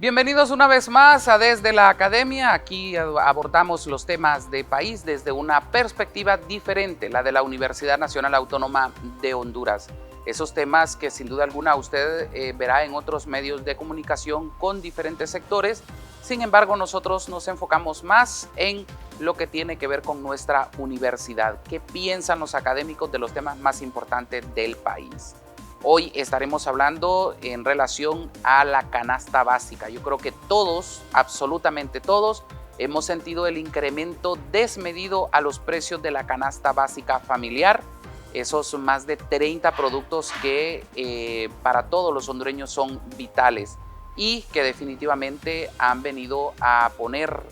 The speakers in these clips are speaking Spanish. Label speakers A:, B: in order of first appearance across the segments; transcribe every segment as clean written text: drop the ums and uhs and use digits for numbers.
A: Bienvenidos una vez más a Desde la Academia. Aquí abordamos los temas de país desde una perspectiva diferente, la de la Universidad Nacional Autónoma de Honduras. Esos temas que sin duda alguna usted verá en otros medios de comunicación con diferentes sectores. Sin embargo, nosotros nos enfocamos más en lo que tiene que ver con nuestra universidad. ¿Qué piensan los académicos de los temas más importantes del país? Hoy estaremos hablando en relación a la canasta básica. Yo creo que todos, absolutamente todos, hemos sentido el incremento desmedido a los precios de la canasta básica familiar. Esos más de 30 productos que para todos los hondureños son vitales y que definitivamente han venido a poner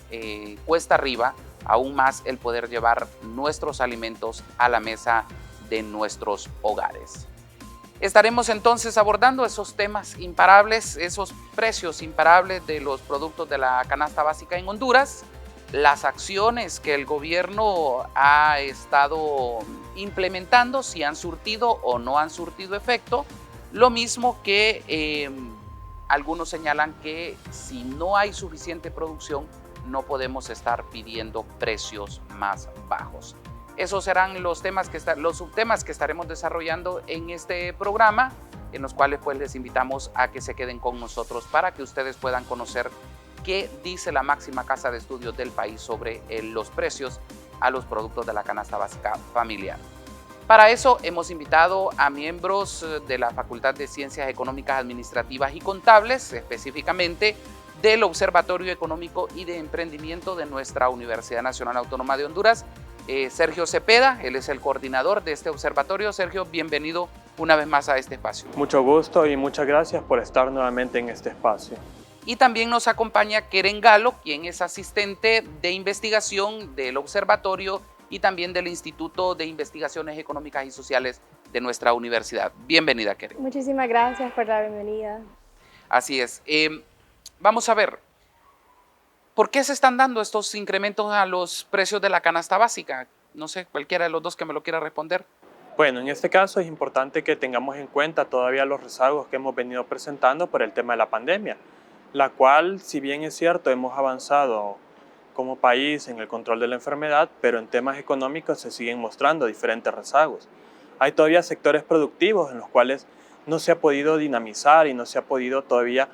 A: cuesta arriba aún más el poder llevar nuestros alimentos a la mesa de nuestros hogares. Estaremos entonces abordando esos temas imparables, esos precios imparables de los productos de la canasta básica en Honduras, las acciones que el gobierno ha estado implementando, si han surtido o no han surtido efecto, lo mismo que algunos señalan que si no hay suficiente producción, no podemos estar pidiendo precios más bajos. Esos serán los subtemas que estaremos desarrollando en este programa, en los cuales pues les invitamos a que se queden con nosotros para que ustedes puedan conocer qué dice la máxima casa de estudios del país sobre los precios a los productos de la canasta básica familiar. Para eso hemos invitado a miembros de la Facultad de Ciencias Económicas, Administrativas y Contables, específicamente del Observatorio Económico y de Emprendimiento de nuestra Universidad Nacional Autónoma de Honduras, Sergio Cepeda. Él es el coordinador de este observatorio. Sergio, bienvenido una vez más a este espacio.
B: Mucho gusto y muchas gracias por estar nuevamente en este espacio.
A: Y también nos acompaña Keren Galo, quien es asistente de investigación del observatorio y también del Instituto de Investigaciones Económicas y Sociales de nuestra universidad. Bienvenida, Keren.
C: Muchísimas gracias por la bienvenida.
A: Así es. Vamos a ver. ¿Por qué se están dando estos incrementos a los precios de la canasta básica? No sé, cualquiera de los dos que me lo quiera responder.
B: Bueno, en este caso es importante que tengamos en cuenta todavía los rezagos que hemos venido presentando por el tema de la pandemia, la cual, si bien es cierto, hemos avanzado como país en el control de la enfermedad, pero en temas económicos se siguen mostrando diferentes rezagos. Hay todavía sectores productivos en los cuales no se ha podido dinamizar y no se ha podido todavía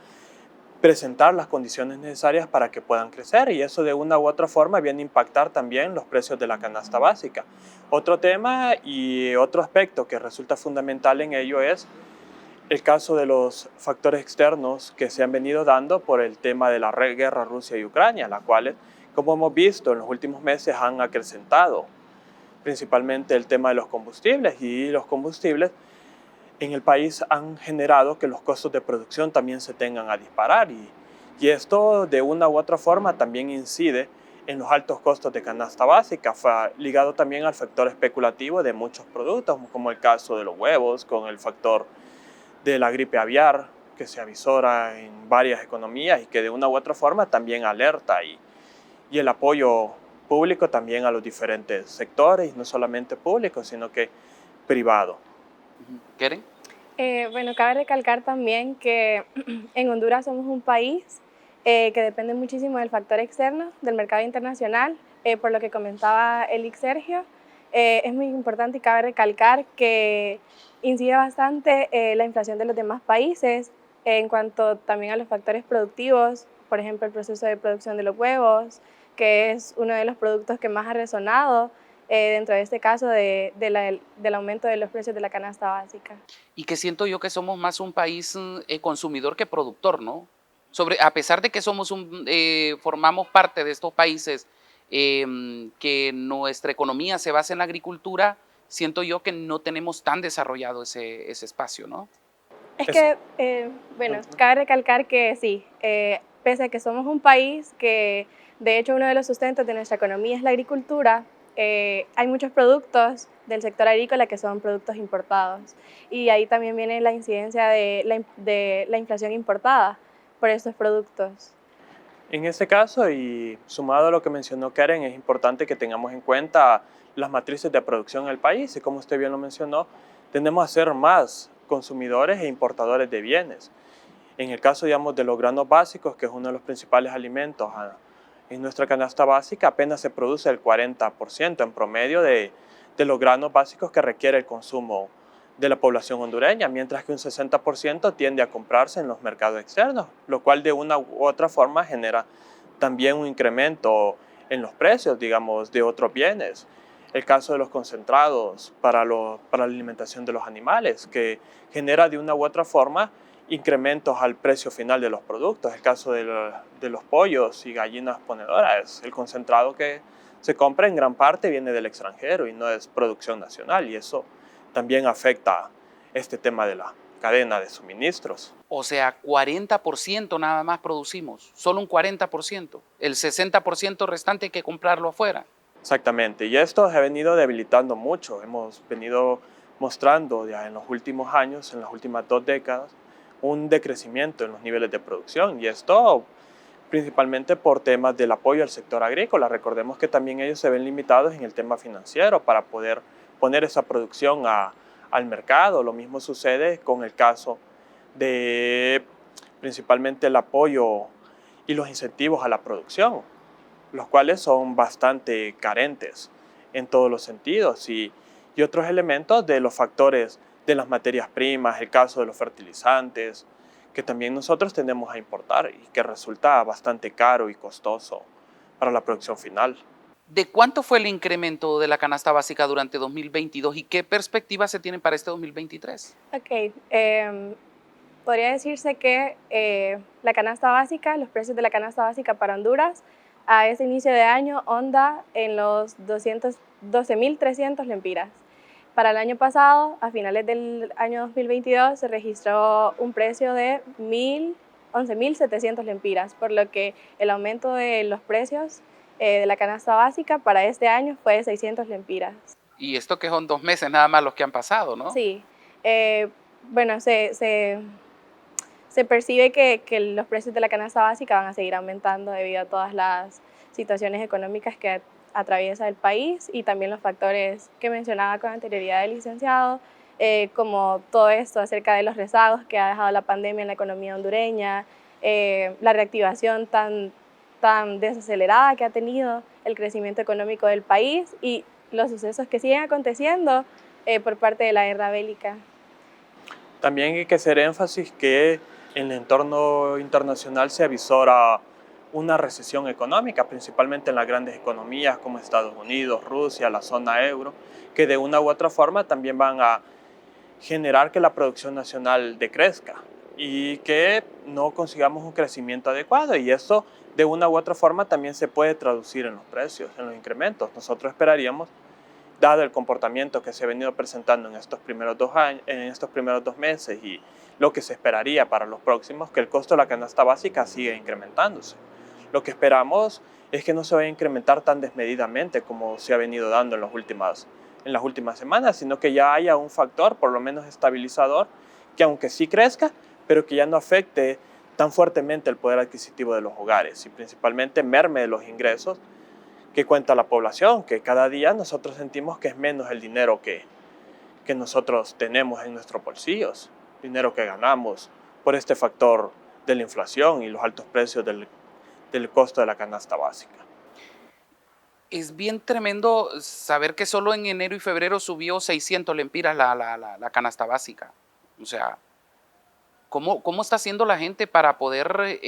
B: presentar las condiciones necesarias para que puedan crecer, y eso de una u otra forma viene a impactar también los precios de la canasta básica. Otro tema y otro aspecto que resulta fundamental en ello es el caso de los factores externos que se han venido dando por el tema de la guerra Rusia y Ucrania, la cual, como hemos visto en los últimos meses, han acrecentado principalmente el tema de los combustibles, y los combustibles en el país han generado que los costos de producción también se tengan a disparar, y esto de una u otra forma también incide en los altos costos de canasta básica, ligado también al factor especulativo de muchos productos, como el caso de los huevos, con el factor de la gripe aviar que se avisora en varias economías y que de una u otra forma también alerta, y el apoyo público también a los diferentes sectores, no solamente público, sino que privado.
A: ¿Keren?
C: Bueno, cabe recalcar también que en Honduras somos un país que depende muchísimo del factor externo, del mercado internacional, por lo que comentaba el Sergio. Es muy importante y cabe recalcar que incide bastante la inflación de los demás países en cuanto también a los factores productivos, por ejemplo, el proceso de producción de los huevos, que es uno de los productos que más ha resonado dentro de este caso del aumento de los precios de la canasta básica.
A: Y que siento yo que somos más un país consumidor que productor, ¿no? A pesar de que formamos parte de estos países que nuestra economía se basa en la agricultura, siento yo que no tenemos tan desarrollado ese espacio, ¿no?
C: Es que, bueno, cabe recalcar que sí, pese a que somos un país que de hecho uno de los sustentos de nuestra economía es la agricultura, hay muchos productos del sector agrícola que son productos importados, y ahí también viene la incidencia de la inflación importada por estos productos.
B: En este caso, y sumado a lo que mencionó Keren, es importante que tengamos en cuenta las matrices de producción en el país, y como usted bien lo mencionó, tendemos a ser más consumidores e importadores de bienes. En el caso, digamos, de los granos básicos, que es uno de los principales alimentos en nuestra canasta básica, apenas se produce el 40% en promedio de los granos básicos que requiere el consumo de la población hondureña, mientras que un 60% tiende a comprarse en los mercados externos, lo cual de una u otra forma genera también un incremento en los precios, digamos, de otros bienes. El caso de los concentrados para la alimentación de los animales, que genera de una u otra forma incrementos al precio final de los productos. El caso de los pollos y gallinas ponedoras, el concentrado que se compra en gran parte viene del extranjero y no es producción nacional, y eso también afecta este tema de la cadena de suministros.
A: O sea, 40% nada más producimos, solo un 40%. El 60% restante hay que comprarlo afuera.
B: Exactamente, y esto se ha venido debilitando mucho. Hemos venido mostrando ya en los últimos años, en las últimas 2 décadas, un decrecimiento en los niveles de producción, y esto principalmente por temas del apoyo al sector agrícola. Recordemos que también ellos se ven limitados en el tema financiero para poder poner esa producción al mercado. Lo mismo sucede con el caso de principalmente el apoyo y los incentivos a la producción, los cuales son bastante carentes en todos los sentidos, y otros elementos de los factores de las materias primas, el caso de los fertilizantes, que también nosotros tendemos a importar y que resulta bastante caro y costoso para la producción final.
A: ¿De cuánto fue el incremento de la canasta básica durante 2022 y qué perspectivas se tienen para este 2023?
C: Ok, podría decirse que la canasta básica, los precios de la canasta básica para Honduras a este inicio de año onda en los 12.300 lempiras. Para el año pasado, a finales del año 2022, se registró un precio de 11.700 lempiras, por lo que el aumento de los precios de la canasta básica para este año fue de 600 lempiras.
A: Y esto que son 2 meses nada más los que han pasado, ¿no?
C: Sí. Bueno, se percibe que los precios de la canasta básica van a seguir aumentando debido a todas las situaciones económicas que atraviesa el país y también los factores que mencionaba con anterioridad el licenciado, como todo esto acerca de los rezagos que ha dejado la pandemia en la economía hondureña, la reactivación tan desacelerada que ha tenido el crecimiento económico del país y los sucesos que siguen aconteciendo por parte de la guerra bélica.
B: También hay que hacer énfasis que en el entorno internacional se avisora una recesión económica, principalmente en las grandes economías como Estados Unidos, Rusia, la zona euro, que de una u otra forma también van a generar que la producción nacional decrezca y que no consigamos un crecimiento adecuado, y eso de una u otra forma también se puede traducir en los precios, en los incrementos. Nosotros esperaríamos, dado el comportamiento que se ha venido presentando en estos primeros 2 meses y lo que se esperaría para los próximos, que el costo de la canasta básica siga incrementándose. Lo que esperamos es que no se vaya a incrementar tan desmedidamente como se ha venido dando en las últimas semanas, sino que ya haya un factor, por lo menos estabilizador, que aunque sí crezca, pero que ya no afecte tan fuertemente el poder adquisitivo de los hogares y principalmente merme de los ingresos que cuenta la población, que cada día nosotros sentimos que es menos el dinero que nosotros tenemos en nuestros bolsillos, dinero que ganamos por este factor de la inflación y los altos precios del costo de la canasta básica.
A: Es bien tremendo saber que solo en enero y febrero subió 600 lempiras la canasta básica. O sea, ¿cómo está haciendo la gente para poder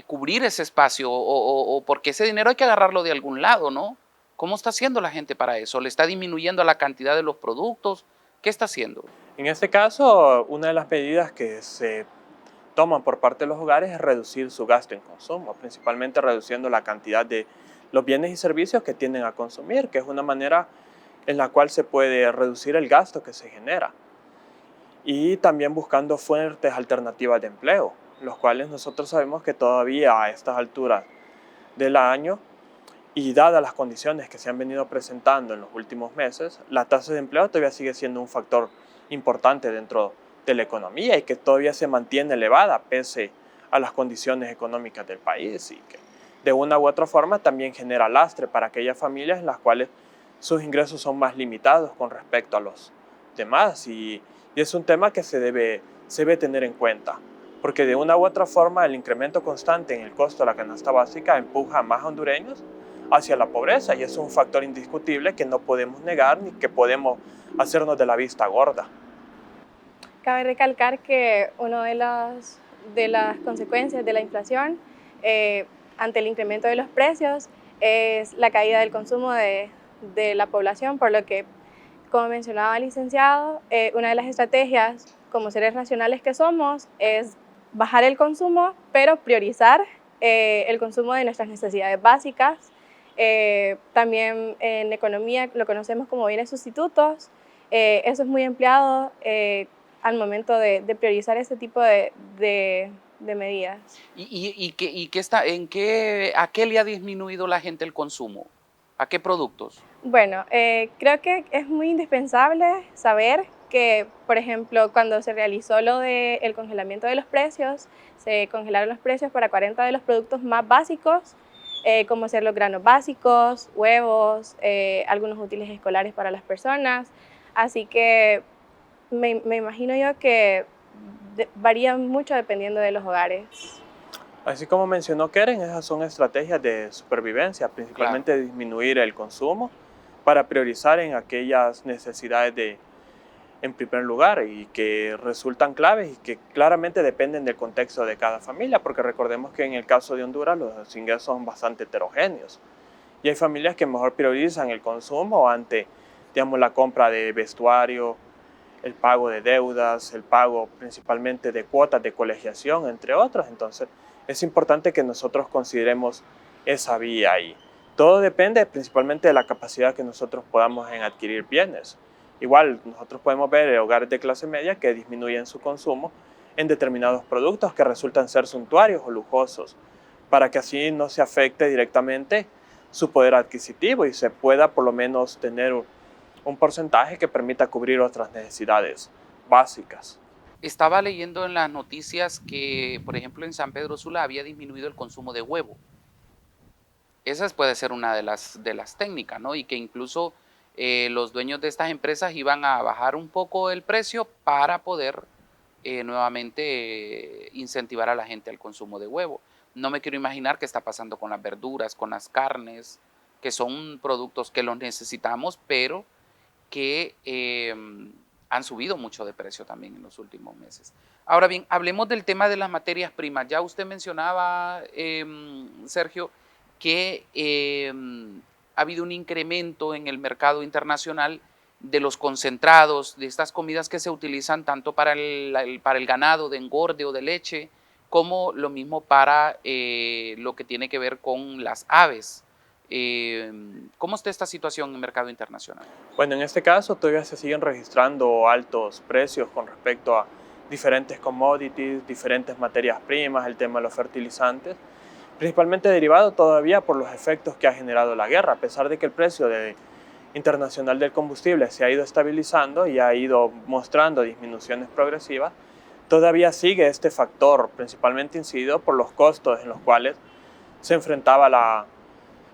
A: cubrir ese espacio? O porque ese dinero hay que agarrarlo de algún lado, ¿no? ¿Cómo está haciendo la gente para eso? ¿Le está disminuyendo la cantidad de los productos? ¿Qué está haciendo?
B: En este caso, una de las medidas que se toman por parte de los hogares es reducir su gasto en consumo, principalmente reduciendo la cantidad de los bienes y servicios que tienden a consumir, que es una manera en la cual se puede reducir el gasto que se genera. Y también buscando fuertes alternativas de empleo, los cuales nosotros sabemos que todavía a estas alturas del año y dadas las condiciones que se han venido presentando en los últimos meses, la tasa de empleo todavía sigue siendo un factor importante dentro de la economía y que todavía se mantiene elevada pese a las condiciones económicas del país, y que de una u otra forma también genera lastre para aquellas familias en las cuales sus ingresos son más limitados con respecto a los demás, y es un tema que se debe se debe tener en cuenta, porque de una u otra forma el incremento constante en el costo de la canasta básica empuja a más hondureños hacia la pobreza, y es un factor indiscutible que no podemos negar ni que podemos hacernos de la vista gorda.
C: Cabe recalcar que una de las consecuencias de la inflación ante el incremento de los precios es la caída del consumo de la población, por lo que, como mencionaba el licenciado, una de las estrategias como seres racionales que somos es bajar el consumo, pero priorizar el consumo de nuestras necesidades básicas. También en economía lo conocemos como bienes sustitutos. Eso es muy empleado al momento de priorizar este tipo de medidas.
A: ¿A qué le ha disminuido la gente el consumo? ¿A qué productos?
C: Bueno, creo que es muy indispensable saber que, por ejemplo, cuando se realizó lo del congelamiento de los precios, se congelaron los precios para 40 de los productos más básicos, como ser los granos básicos, huevos, algunos útiles escolares para las personas. Así que me imagino yo que varía mucho dependiendo de los hogares.
B: Así como mencionó Keren, esas son estrategias de supervivencia, principalmente
A: Claro.
B: disminuir el consumo para priorizar en aquellas necesidades en primer lugar y que resultan claves y que claramente dependen del contexto de cada familia, porque recordemos que en el caso de Honduras los ingresos son bastante heterogéneos y hay familias que mejor priorizan el consumo ante, digamos, la compra de vestuario, el pago de deudas, el pago principalmente de cuotas de colegiación, entre otros. Entonces es importante que nosotros consideremos esa vía ahí. Todo depende principalmente de la capacidad que nosotros podamos en adquirir bienes. Igual nosotros podemos ver hogares de clase media que disminuyen su consumo en determinados productos que resultan ser suntuarios o lujosos, para que así no se afecte directamente su poder adquisitivo y se pueda por lo menos tener un porcentaje que permita cubrir otras necesidades básicas.
A: Estaba leyendo en las noticias que, por ejemplo, en San Pedro Sula había disminuido el consumo de huevo. Esa puede ser una de las técnicas, ¿no? Y que incluso los dueños de estas empresas iban a bajar un poco el precio para poder nuevamente incentivar a la gente al consumo de huevo. No me quiero imaginar qué está pasando con las verduras, con las carnes, que son productos que los necesitamos, pero que han subido mucho de precio también en los últimos meses. Ahora bien, hablemos del tema de las materias primas. Ya usted mencionaba, Sergio, que ha habido un incremento en el mercado internacional de los concentrados, de estas comidas que se utilizan tanto para el ganado de engorde o de leche, como lo mismo para lo que tiene que ver con las aves. ¿Cómo está esta situación en el mercado internacional?
B: Bueno, en este caso todavía se siguen registrando altos precios con respecto a diferentes commodities, diferentes materias primas, el tema de los fertilizantes, principalmente derivado todavía por los efectos que ha generado la guerra, a pesar de que el precio internacional del combustible se ha ido estabilizando y ha ido mostrando disminuciones progresivas, todavía sigue este factor principalmente incidido por los costos en los cuales se enfrentaba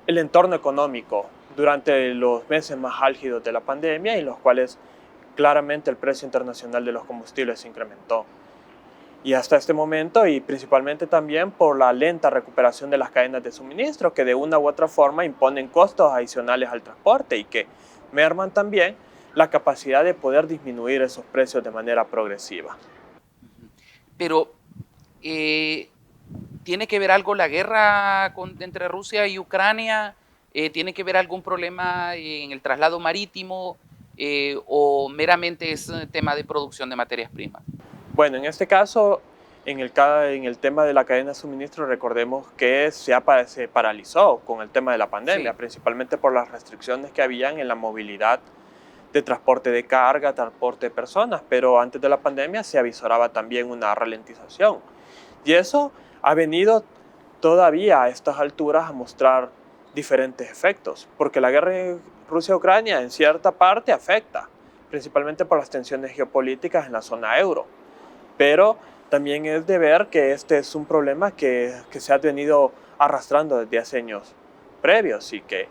B: el entorno económico durante los meses más álgidos de la pandemia, y en los cuales claramente el precio internacional de los combustibles se incrementó. Y hasta este momento, y principalmente también por la lenta recuperación de las cadenas de suministro, que de una u otra forma imponen costos adicionales al transporte y que merman también la capacidad de poder disminuir esos precios de manera progresiva.
A: Pero ¿tiene que ver algo la guerra entre Rusia y Ucrania? ¿Tiene que ver algún problema en el traslado marítimo? ¿O meramente es tema de producción de materias primas?
B: Bueno, en este caso, en el tema de la cadena de suministro, recordemos que se paralizó con el tema de la pandemia,
A: Sí.
B: principalmente por las restricciones que habían en la movilidad de transporte de carga, transporte de personas, pero antes de la pandemia se avisoraba también una ralentización. Y eso ha venido todavía a estas alturas a mostrar diferentes efectos, porque la guerra en Rusia-Ucrania en cierta parte afecta, principalmente por las tensiones geopolíticas en la zona euro. Pero también es de ver que este es un problema que se ha venido arrastrando desde hace años previos y que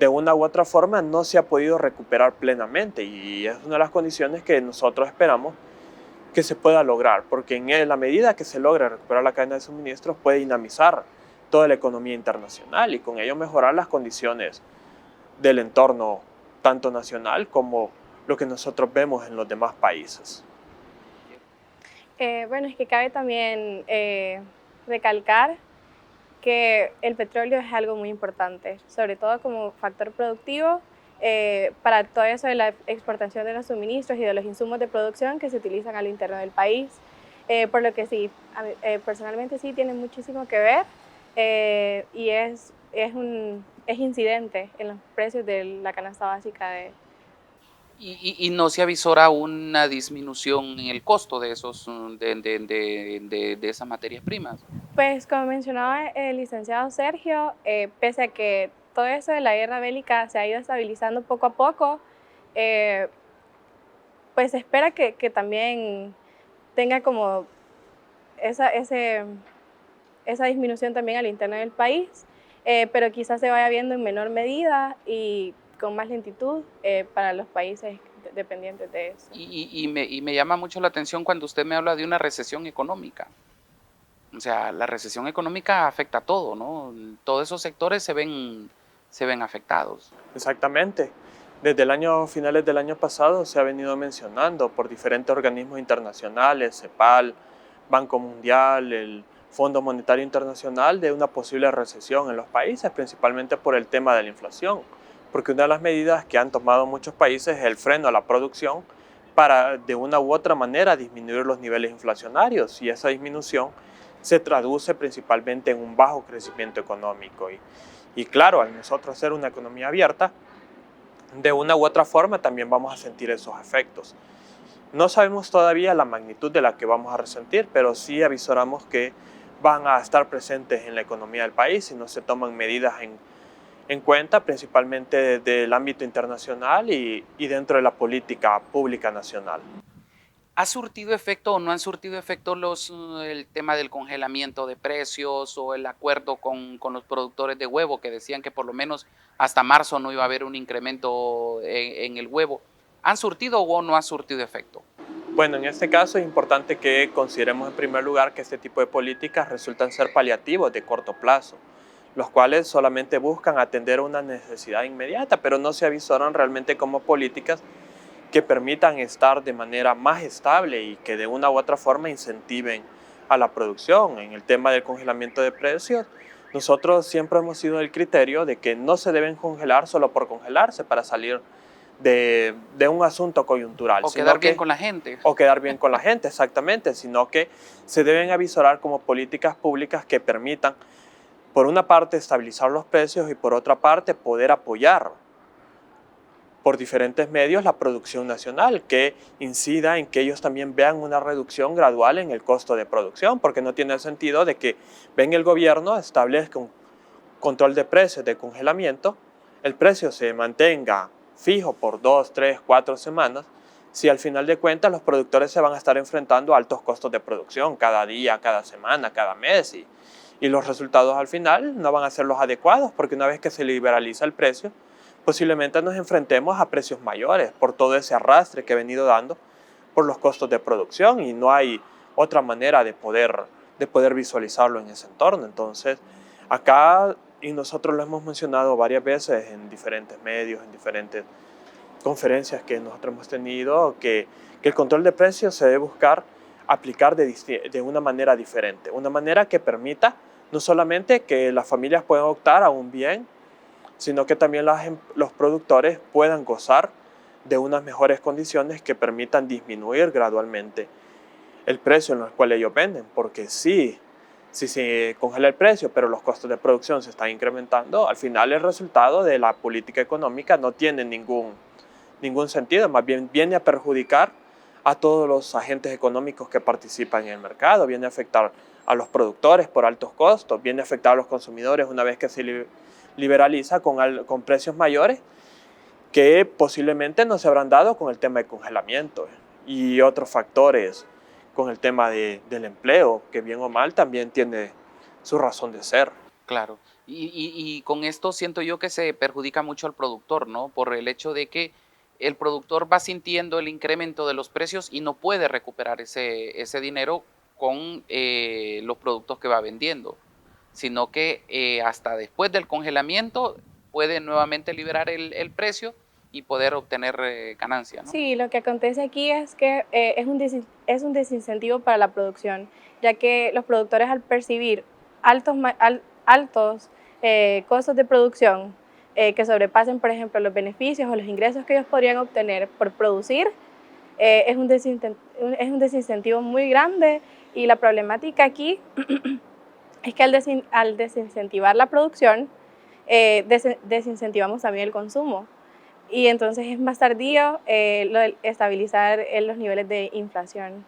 B: de una u otra forma no se ha podido recuperar plenamente, y es una de las condiciones que nosotros esperamos que se pueda lograr, porque en la medida que se logra recuperar la cadena de suministros puede dinamizar toda la economía internacional y con ello mejorar las condiciones del entorno tanto nacional como lo que nosotros vemos en los demás países.
C: Bueno, es que cabe también recalcar que el petróleo es algo muy importante, sobre todo como factor productivo para todo eso de la exportación de los suministros y de los insumos de producción que se utilizan al interno del país. Por lo que sí, personalmente sí tiene muchísimo que ver y es incidente en los precios de la canasta básica de...
A: Y no se avisora una disminución en el costo de de esas materias primas.
C: Pues como mencionaba el licenciado Sergio, pese a que todo eso de la guerra bélica se ha ido estabilizando poco a poco, pues se espera que también tenga como esa disminución también al interno del país, pero quizás se vaya viendo en menor medida y con más lentitud para los países dependientes de eso.
A: Y me llama mucho la atención cuando usted me habla de una recesión económica. O sea, la recesión económica afecta a todo, ¿no? Todos esos sectores se ven afectados.
B: Exactamente. Desde finales del año pasado se ha venido mencionando por diferentes organismos internacionales, CEPAL, Banco Mundial, el Fondo Monetario Internacional, de una posible recesión en los países, principalmente por el tema de la inflación. Porque una de las medidas que han tomado muchos países es el freno a la producción para de una u otra manera disminuir los niveles inflacionarios, y esa disminución se traduce principalmente en un bajo crecimiento económico. Y claro, al nosotros ser una economía abierta, de una u otra forma también vamos a sentir esos efectos. No sabemos todavía la magnitud de la que vamos a resentir, pero sí avisoramos que van a estar presentes en la economía del país si no se toman medidas en cuenta, principalmente desde el ámbito internacional y dentro de la política pública nacional.
A: ¿Ha surtido efecto o no han surtido efecto el tema del congelamiento de precios o el acuerdo con los productores de huevo que decían que por lo menos hasta marzo no iba a haber un incremento en el huevo? ¿Han surtido o no ha surtido efecto?
B: Bueno, en este caso es importante que consideremos en primer lugar que este tipo de políticas resultan ser paliativos de corto plazo, los cuales solamente buscan atender una necesidad inmediata, pero no se avisoran realmente como políticas que permitan estar de manera más estable y que de una u otra forma incentiven a la producción. En el tema del congelamiento de precios, nosotros siempre hemos sido del criterio de que no se deben congelar solo por congelarse para salir de un asunto coyuntural.
A: O quedar bien con la gente.
B: O quedar bien con la gente, exactamente, sino que se deben avisorar como políticas públicas que permitan, por una parte, estabilizar los precios y por otra parte, poder apoyar por diferentes medios la producción nacional, que incida en que ellos también vean una reducción gradual en el costo de producción, porque no tiene sentido de que venga el gobierno, establezca un control de precios de congelamiento, el precio se mantenga fijo por 2, 3, 4 semanas, si al final de cuentas los productores se van a estar enfrentando a altos costos de producción cada día, cada semana, cada mes, y los resultados al final no van a ser los adecuados, porque una vez que se liberaliza el precio, posiblemente nos enfrentemos a precios mayores por todo ese arrastre que he venido dando por los costos de producción, y no hay otra manera de poder visualizarlo en ese entorno. Entonces, acá, y nosotros lo hemos mencionado varias veces en diferentes medios, en diferentes conferencias que nosotros hemos tenido, que el control de precios se debe buscar aplicar de una manera diferente, una manera que permita no solamente que las familias puedan optar a un bien, sino que también los productores puedan gozar de unas mejores condiciones que permitan disminuir gradualmente el precio en el cual ellos venden, porque si se congela el precio, pero los costos de producción se están incrementando, al final el resultado de la política económica no tiene ningún sentido, más bien viene a perjudicar a todos los agentes económicos que participan en el mercado, viene a afectar a los productores por altos costos, viene a afectar a los consumidores una vez que se liberaliza con precios mayores que posiblemente no se habrán dado con el tema de congelamiento y otros factores con el tema del empleo, que bien o mal también tiene su razón de ser.
A: Claro, y con esto siento yo que se perjudica mucho al productor, ¿no? Por el hecho de que el productor va sintiendo el incremento de los precios y no puede recuperar ese dinero con los productos que va vendiendo, sino que hasta después del congelamiento puede nuevamente liberar el precio y poder obtener ganancia, ¿no?
C: Sí, lo que acontece aquí es que es un desincentivo para la producción, ya que los productores al percibir altos costos de producción que sobrepasen, por ejemplo, los beneficios o los ingresos que ellos podrían obtener por producir, es un desincentivo muy grande, y la problemática aquí es que al desincentivar la producción, desincentivamos también el consumo. Y entonces es más tardío estabilizar los niveles de inflación.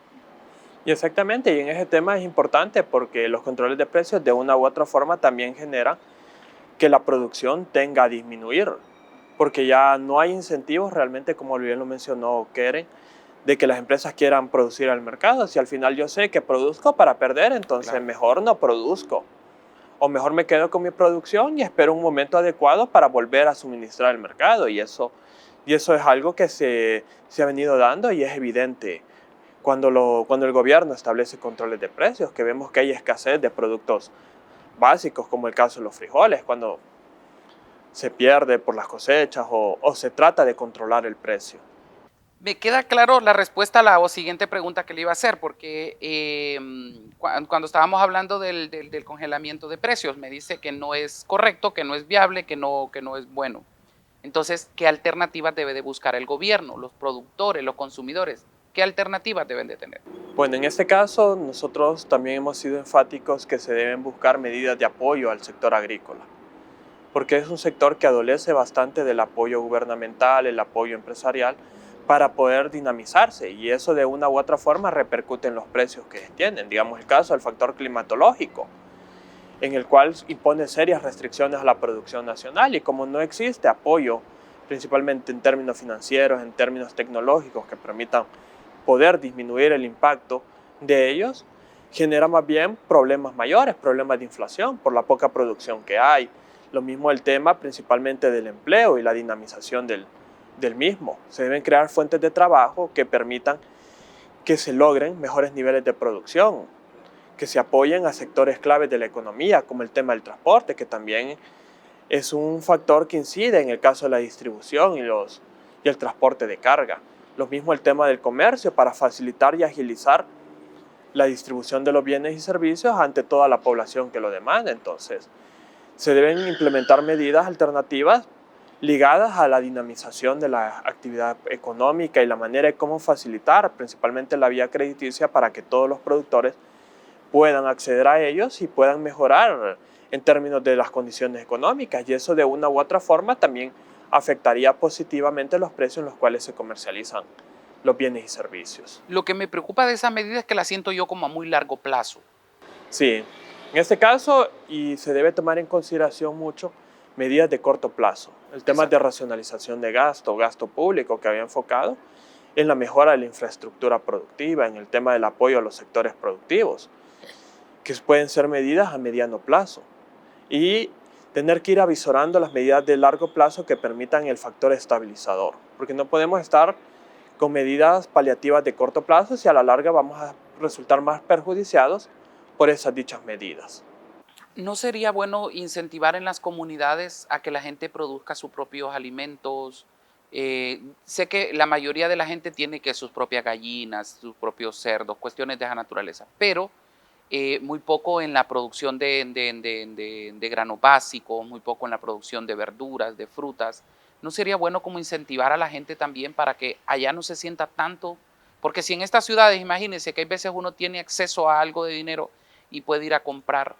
B: Y exactamente, y en ese tema es importante porque los controles de precios de una u otra forma también generan que la producción tenga a disminuir, porque ya no hay incentivos realmente, como bien lo mencionó Keren, de que las empresas quieran producir al mercado. Si al final yo sé que produzco para perder, entonces
A: Claro.
B: mejor no produzco. O mejor me quedo con mi producción y espero un momento adecuado para volver a suministrar al mercado. Y eso es algo que se ha venido dando y es evidente cuando el gobierno establece controles de precios, que vemos que hay escasez de productos básicos, como el caso de los frijoles, cuando se pierde por las cosechas o se trata de controlar el precio.
A: Me queda claro la respuesta a la siguiente pregunta que le iba a hacer, porque cuando estábamos hablando del congelamiento de precios, me dice que no es correcto, que no es viable, que no es bueno. Entonces, ¿qué alternativas debe de buscar el gobierno, los productores, los consumidores? ¿Qué alternativas deben de tener?
B: Bueno, en este caso nosotros también hemos sido enfáticos que se deben buscar medidas de apoyo al sector agrícola, porque es un sector que adolece bastante del apoyo gubernamental, el apoyo empresarial, para poder dinamizarse, y eso de una u otra forma repercute en los precios que tienen. Digamos el caso del factor climatológico, en el cual impone serias restricciones a la producción nacional, y como no existe apoyo, principalmente en términos financieros, en términos tecnológicos, que permitan poder disminuir el impacto de ellos, genera más bien problemas mayores, problemas de inflación por la poca producción que hay. Lo mismo el tema principalmente del empleo y la dinamización del mismo. Se deben crear fuentes de trabajo que permitan que se logren mejores niveles de producción, que se apoyen a sectores claves de la economía, como el tema del transporte, que también es un factor que incide en el caso de la distribución y el transporte de carga. Lo mismo el tema del comercio, para facilitar y agilizar la distribución de los bienes y servicios ante toda la población que lo demanda. Entonces, se deben implementar medidas alternativas ligadas a la dinamización de la actividad económica y la manera de cómo facilitar principalmente la vía crediticia para que todos los productores puedan acceder a ellos y puedan mejorar en términos de las condiciones económicas, y eso de una u otra forma también afectaría positivamente los precios en los cuales se comercializan los bienes y servicios.
A: Lo que me preocupa de esa medida es que la siento yo como a muy largo plazo.
B: Sí, en este caso, y se debe tomar en consideración mucho medidas de corto plazo. El tema de racionalización de gasto público que había enfocado en la mejora de la infraestructura productiva, en el tema del apoyo a los sectores productivos, que pueden ser medidas a mediano plazo, y tener que ir avisorando las medidas de largo plazo que permitan el factor estabilizador, porque no podemos estar con medidas paliativas de corto plazo si a la larga vamos a resultar más perjudiciados por esas dichas medidas.
A: ¿No sería bueno incentivar en las comunidades a que la gente produzca sus propios alimentos? Sé que la mayoría de la gente tiene que sus propias gallinas, sus propios cerdos, cuestiones de esa naturaleza, pero muy poco en la producción de granos básicos, muy poco en la producción de verduras, de frutas. ¿No sería bueno como incentivar a la gente también para que allá no se sienta tanto? Porque si en estas ciudades, imagínense que hay veces uno tiene acceso a algo de dinero y puede ir a comprar,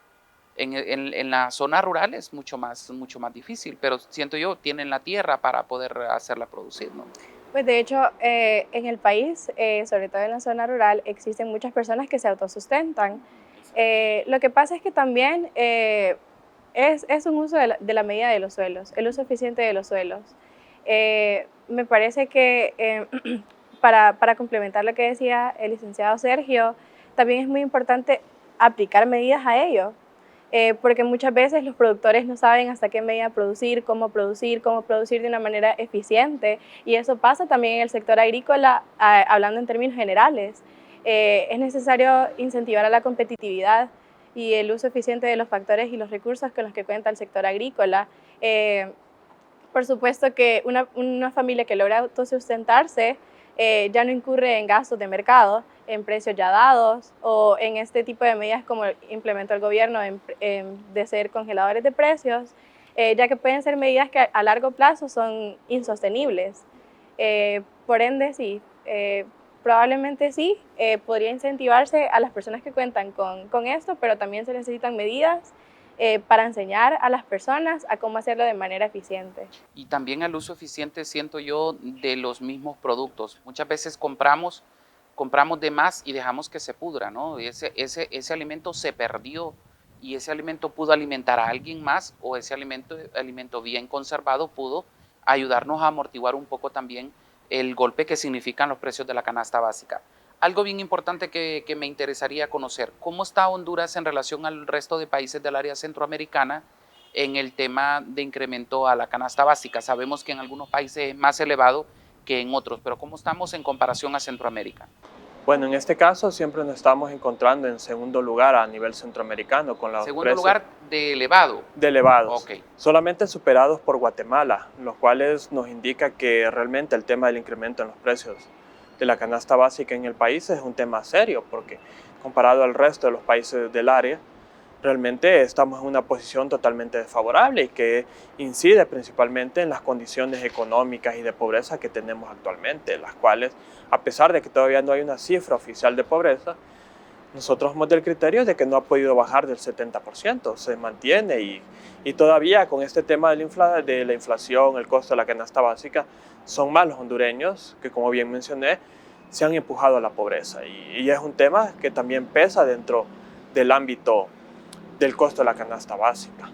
A: en la zona rural es mucho más difícil, pero siento yo, tienen la tierra para poder hacerla producir, ¿no?
C: Pues de hecho, en el país, sobre todo en la zona rural, existen muchas personas que se autosustentan. Lo que pasa es que también es un uso de la medida de los suelos, el uso eficiente de los suelos. Me parece que para complementar lo que decía el licenciado Sergio, también es muy importante aplicar medidas a ello. porque muchas veces los productores no saben hasta qué medida producir, cómo producir de una manera eficiente, y eso pasa también en el sector agrícola, hablando en términos generales. Es necesario incentivar a la competitividad y el uso eficiente de los factores y los recursos con los que cuenta el sector agrícola. Por supuesto que una familia que logra autosustentarse ya no incurre en gastos de mercado, en precios ya dados o en este tipo de medidas como implementó el gobierno de ser congeladores de precios, ya que pueden ser medidas que a largo plazo son insostenibles. Por ende, sí, probablemente sí, podría incentivarse a las personas que cuentan con esto, pero también se necesitan medidas para enseñar a las personas a cómo hacerlo de manera eficiente.
A: Y también al uso eficiente, siento yo, de los mismos productos. Muchas veces compramos de más y dejamos que se pudra, ¿no? Ese alimento se perdió y ese alimento pudo alimentar a alguien más, o ese alimento bien conservado pudo ayudarnos a amortiguar un poco también el golpe que significan los precios de la canasta básica. Algo bien importante que me interesaría conocer: ¿cómo está Honduras en relación al resto de países del área centroamericana en el tema de incremento a la canasta básica? Sabemos que en algunos países es más elevado que en otros, pero ¿cómo estamos en comparación a Centroamérica?
B: Bueno, en este caso siempre nos estamos encontrando en segundo lugar a nivel centroamericano con los
A: Segundo
B: precios
A: lugar, de elevado.
B: de elevados,
A: Ok.
B: solamente superados por Guatemala, los cuales nos indica que realmente el tema del incremento en los precios de la canasta básica en el país es un tema serio, porque comparado al resto de los países del área, realmente estamos en una posición totalmente desfavorable y que incide principalmente en las condiciones económicas y de pobreza que tenemos actualmente, las cuales, a pesar de que todavía no hay una cifra oficial de pobreza, nosotros somos del criterio de que no ha podido bajar del 70%, se mantiene y todavía con este tema de la inflación, el costo de la canasta básica, son más los hondureños que, como bien mencioné, se han empujado a la pobreza y es un tema que también pesa dentro del ámbito del costo de la canasta básica.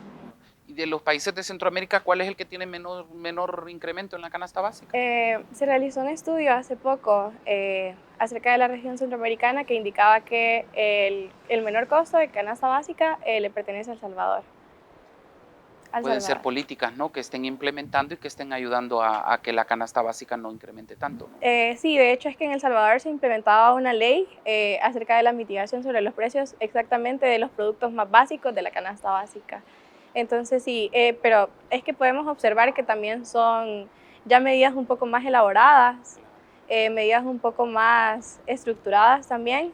A: Y de los países de Centroamérica, ¿cuál es el que tiene menor incremento en la canasta básica?
C: Se realizó un estudio hace poco acerca de la región centroamericana que indicaba que el menor costo de canasta básica le pertenece a El Salvador.
A: Pueden ser políticas, ¿no?, que estén implementando y que estén ayudando a que la canasta básica no incremente tanto, ¿no?
C: Sí, de hecho es que en El Salvador se implementaba una ley acerca de la mitigación sobre los precios exactamente de los productos más básicos de la canasta básica. Entonces sí, pero es que podemos observar que también son ya medidas un poco más elaboradas, medidas un poco más estructuradas también,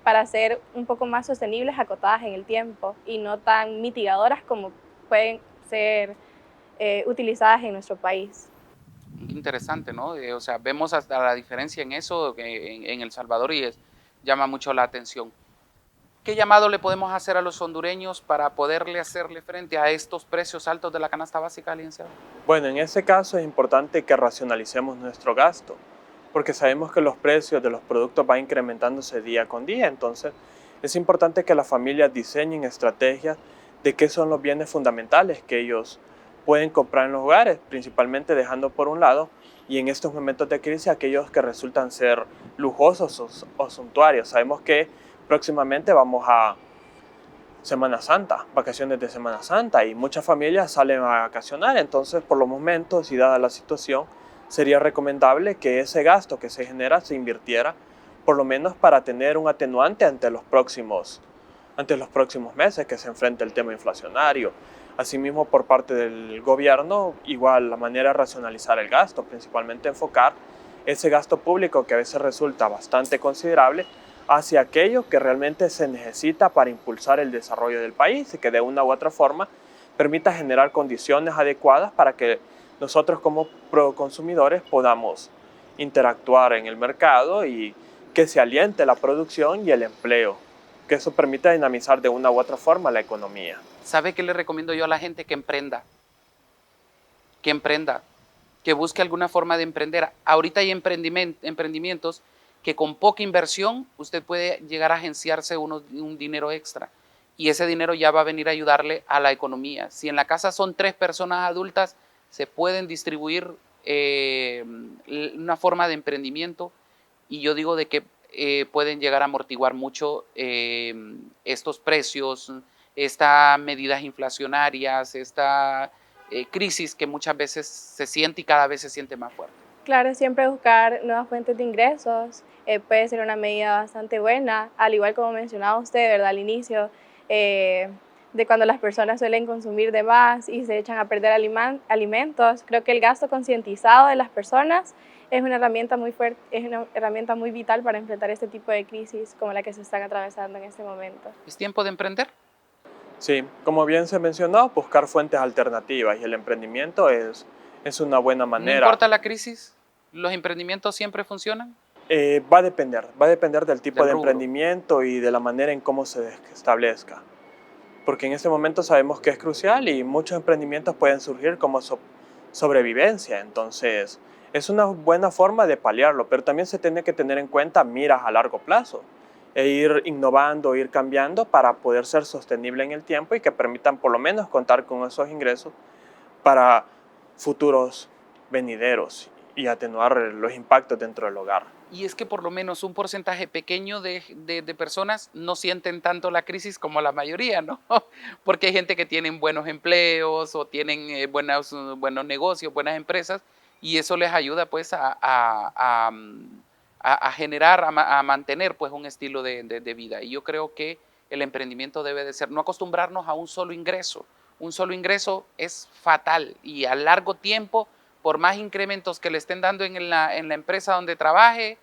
C: para ser un poco más sostenibles, acotadas en el tiempo y no tan mitigadoras como pueden ser utilizadas en nuestro país.
A: Interesante, ¿no? O sea, vemos hasta la diferencia en eso en El Salvador y llama mucho la atención. ¿Qué llamado le podemos hacer a los hondureños para poderle hacerle frente a estos precios altos de la canasta básica, licenciado?
B: Bueno, en ese caso es importante que racionalicemos nuestro gasto, porque sabemos que los precios de los productos van incrementándose día con día, entonces es importante que las familias diseñen estrategias de qué son los bienes fundamentales que ellos pueden comprar en los hogares, principalmente dejando por un lado, y en estos momentos de crisis, aquellos que resultan ser lujosos o suntuarios. Sabemos que próximamente vamos a Semana Santa, vacaciones de Semana Santa, y muchas familias salen a vacacionar, entonces por los momentos y dada la situación, sería recomendable que ese gasto que se genera se invirtiera, por lo menos para tener un atenuante ante los próximos meses que se enfrenta el tema inflacionario. Asimismo, por parte del gobierno, igual la manera de racionalizar el gasto, principalmente enfocar ese gasto público que a veces resulta bastante considerable hacia aquello que realmente se necesita para impulsar el desarrollo del país y que de una u otra forma permita generar condiciones adecuadas para que nosotros como consumidores podamos interactuar en el mercado y que se aliente la producción y el empleo, que eso permita dinamizar de una u otra forma la economía.
A: ¿Sabe qué le recomiendo yo a la gente? Que emprenda, que busque alguna forma de emprender. Ahorita hay emprendimientos que con poca inversión usted puede llegar a agenciarse un dinero extra y ese dinero ya va a venir a ayudarle a la economía. Si en la casa son 3 personas adultas, se pueden distribuir una forma de emprendimiento y yo digo de que pueden llegar a amortiguar mucho estos precios, estas medidas inflacionarias, esta crisis que muchas veces se siente y cada vez se siente más fuerte?
C: Claro, siempre buscar nuevas fuentes de ingresos puede ser una medida bastante buena, al igual como mencionaba usted, ¿verdad? Al inicio, de cuando las personas suelen consumir de más y se echan a perder alimentos. Creo que el gasto concientizado de las personas es una herramienta muy fuerte, es una herramienta muy vital para enfrentar este tipo de crisis como la que se están atravesando en este momento.
A: ¿Es tiempo de emprender?
B: Sí, como bien se mencionó, buscar fuentes alternativas y el emprendimiento es una buena
A: ¿No
B: manera.
A: importa la crisis? ¿Los emprendimientos siempre funcionan?
B: Va a depender del tipo
A: Del
B: de
A: rubro.
B: emprendimiento y de la manera en cómo se establezca. Porque en este momento sabemos que es crucial y muchos emprendimientos pueden surgir como sobrevivencia. Entonces, es una buena forma de paliarlo, pero también se tiene que tener en cuenta miras a largo plazo e ir innovando, ir cambiando para poder ser sostenible en el tiempo y que permitan por lo menos contar con esos ingresos para futuros venideros y atenuar los impactos dentro del hogar.
A: Y es que por lo menos un porcentaje pequeño de personas no sienten tanto la crisis como la mayoría, ¿no? Porque hay gente que tienen buenos empleos o tienen buenos negocios, buenas empresas, y eso les ayuda pues a generar, a mantener pues un estilo de vida. Y yo creo que el emprendimiento debe de ser, no acostumbrarnos a un solo ingreso. Un solo ingreso es fatal y a largo tiempo, por más incrementos que le estén dando en la empresa donde trabaje,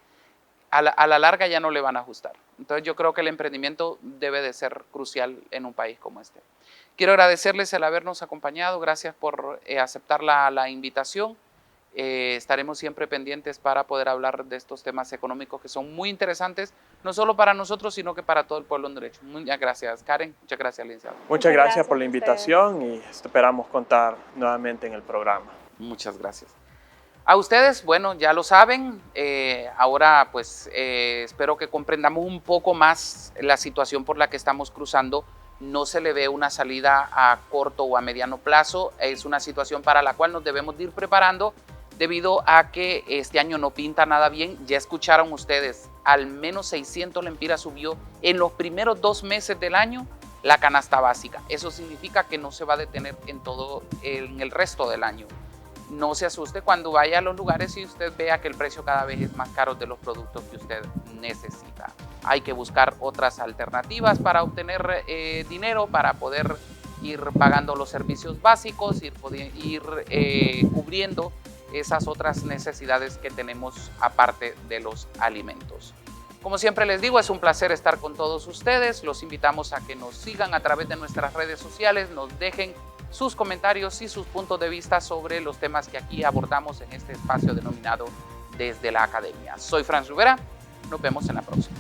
A: a la larga ya no le van a ajustar. Entonces yo creo que el emprendimiento debe de ser crucial en un país como este. Quiero agradecerles el habernos acompañado, gracias por aceptar la invitación. Estaremos siempre pendientes para poder hablar de estos temas económicos que son muy interesantes, no solo para nosotros, sino que para todo el pueblo en derecho. Muchas gracias, Karen. Muchas gracias, licenciado.
B: Muchas gracias por la
C: a ustedes.
B: invitación y esperamos contar nuevamente en el programa.
A: Muchas gracias. A ustedes, bueno, ya lo saben, ahora pues espero que comprendamos un poco más la situación por la que estamos cruzando. No se le ve una salida a corto o a mediano plazo, es una situación para la cual nos debemos de ir preparando debido a que este año no pinta nada bien. Ya escucharon ustedes, al menos 600 lempiras subió en los primeros 2 meses del año la canasta básica. Eso significa que no se va a detener en el resto del año. No se asuste cuando vaya a los lugares y usted vea que el precio cada vez es más caro de los productos que usted necesita. Hay que buscar otras alternativas para obtener dinero, para poder ir pagando los servicios básicos, ir cubriendo esas otras necesidades que tenemos aparte de los alimentos. Como siempre les digo, es un placer estar con todos ustedes. Los invitamos a que nos sigan a través de nuestras redes sociales, nos dejen sus comentarios y sus puntos de vista sobre los temas que aquí abordamos en este espacio denominado Desde la Academia. Soy Franz Rivera, nos vemos en la próxima.